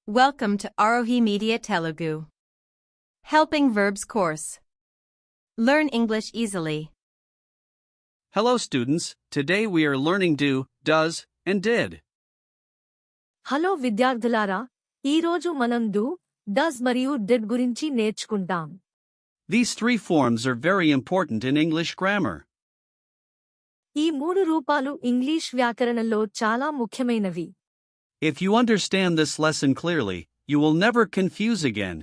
Welcome to Arohi Media Telugu. Helping Verbs course. Learn English easily. Hello students, today we are learning do, does, and did. Hello విద్యార్థులారా ఈరోజు మనం do, does మరియు did గురించి నేర్చుకుంటాం. These three forms are very important in English grammar. ఈ మూడు రూపాలు English వ్యాకరణంలో చాలా ముఖ్యమైనవి. If you understand this lesson clearly, you will never confuse again.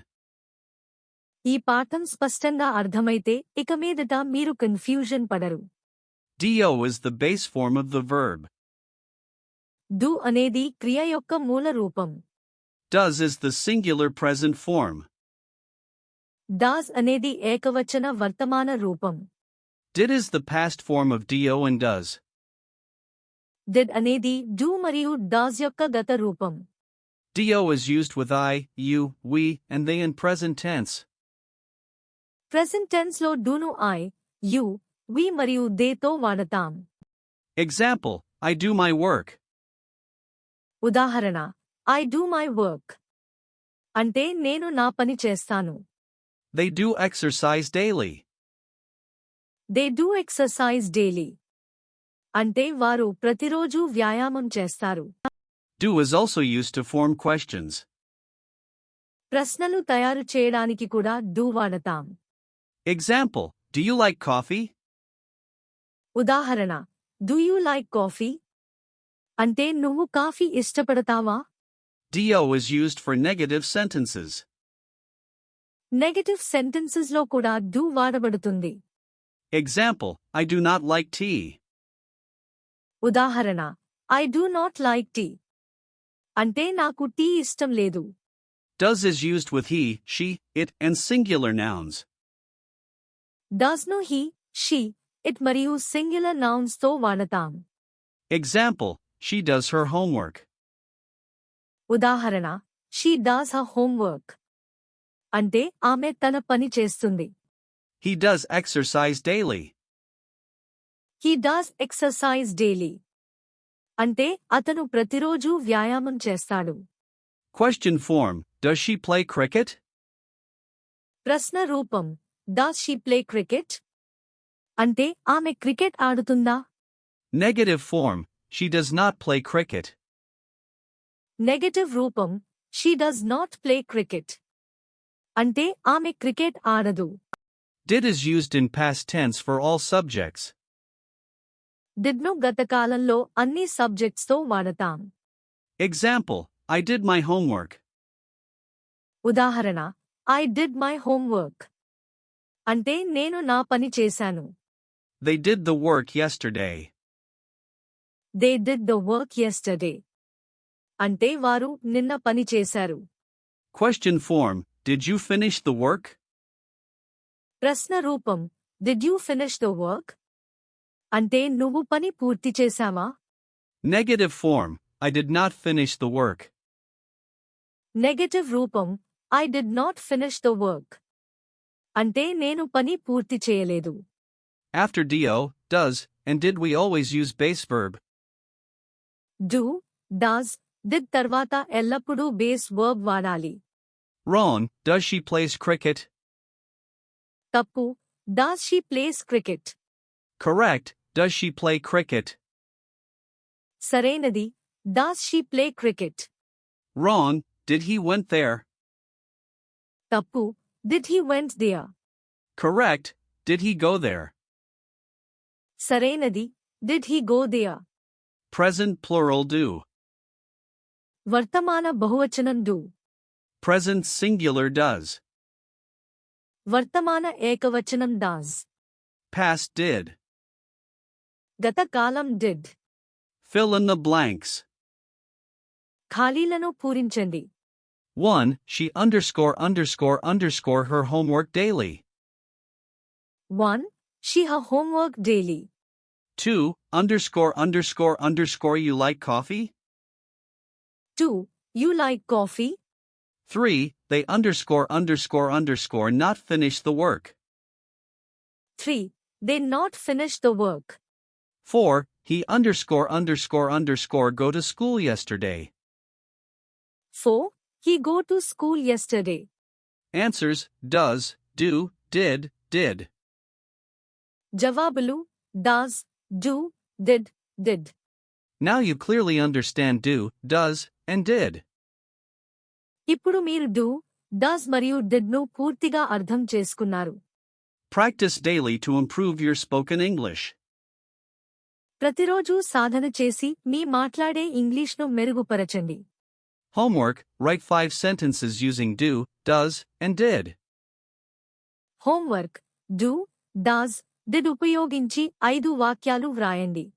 ఈ పాఠం స్పష్టంగా అర్థమైతే ఇక మీదట మీరు కన్ఫ్యూజన్ పడరు. Do is the base form of the verb. do అనేది క్రియ యొక్క మూల రూపం. Does is the singular present form. does అనేది ఏకవచన వర్తమాన రూపం. Did is the past form of do and does. did అనేది do మరియు does యొక్క గత రూపం. Do is used with I, you, we, and they in present tense. Present tense లో do ను I, you, we మరియు they తో వాడతాం. Example, I do my work. ఉదాహరణ I do my work. అంటే నేను నా పని చేస్తాను. They do exercise daily. They do exercise daily. అంటే వారు ప్రతిరోజు వ్యాయామం చేస్తారు. Do is also used to form questions. ప్రశ్నలు తయారు చేయడానికి కూడా do వాడతాం. Example, do you like coffee? ఉదాహరణ Do you like coffee? అంటే నువ్వు కాఫీ ఇష్టపడతావా? Do is used for negative sentences. Negative sentences లో కూడా do వాడబడుతుంది. Example, I do not like tea. ఉదాహరణ I do not like tea. అంటే నాకు టీ ఇష్టం లేదు. Does is used with he, she, it, and singular nouns. does ను he, she, it మరియు singular nouns తో వాడతాం. Example, she does her homework. ఉదాహరణ she does her homework. అంటే ఆమె తన పని చేస్తుంది. He does exercise daily. He does exercise daily. అంటే అతను ప్రతిరోజు వ్యాయామం చేస్తాడు. Question form, does she play cricket? ప్రశ్న రూపం Does she play cricket? అంటే ఆమె క్రికెట్ ఆడుతుందా? Negative form, she does not play cricket. Negative రూపం She does not play cricket. అంటే ఆమె క్రికెట్ ఆడదు. Did is used in past tense for all subjects. did ను గతకాలంలో అన్ని సబ్జెక్ట్స్ తో వాడతాం. Example, I did my homework. ఉదాహరణ I did my homework. అంటే నేను నా పని చేశాను. They did the work yesterday. They did the work yesterday. అంటే వారు నిన్న పని చేశారు. Question form, did you finish the work? ప్రశ్న రూపం Did you finish the work? అంటే నువ్వు పని పూర్తి చేశావా? Negative form, I did not finish the work. Negative రూపం I did not finish the work. అంటే నేను పని పూర్తి చేయలేదు. After do, does, and did we always use base verb. do, does, did తర్వాత ఎల్లప్పుడూ బేస్ వర్బ్ వాడాలి. Wrong, does she plays cricket? తప్పు Does she plays cricket? Correct, does she play cricket? సరైనది Does she play cricket? Wrong, did he went there? తప్పు Did he went there? Correct, did he go there? సరైనది Did he go there? Present plural do. వర్తమాన బహువచనం do. Present singular does. వర్తమాన ఏకవచనం does. Past did. గత కాలం did. Fill in the blanks. ఖాళీలను పూరించండి. 1. She underscore her homework daily. 1. She her homework daily. 2. Underscore you like coffee? 2. You like coffee? 3. They underscore not finish the work. 3. They not finish the work. 4. He underscore go to school yesterday. 4. He go to school yesterday. Answers does, do, did. జవాబులు does, do, did. Now you clearly understand do, does, and did. ఇప్పుడు మీరు do, does మరియు did ను పూర్తిగా అర్థం చేసుకున్నారు. Practice daily to improve your spoken English. ప్రతిరోజూ సాధన చేసి మీ మాట్లాడే ఇంగ్లీష్ను మెరుగుపరచండి. Homework, write 5 sentences using do, does, and did. Homework do, does, did ఉపయోగించి 5 వాక్యాలు వ్రాయండి.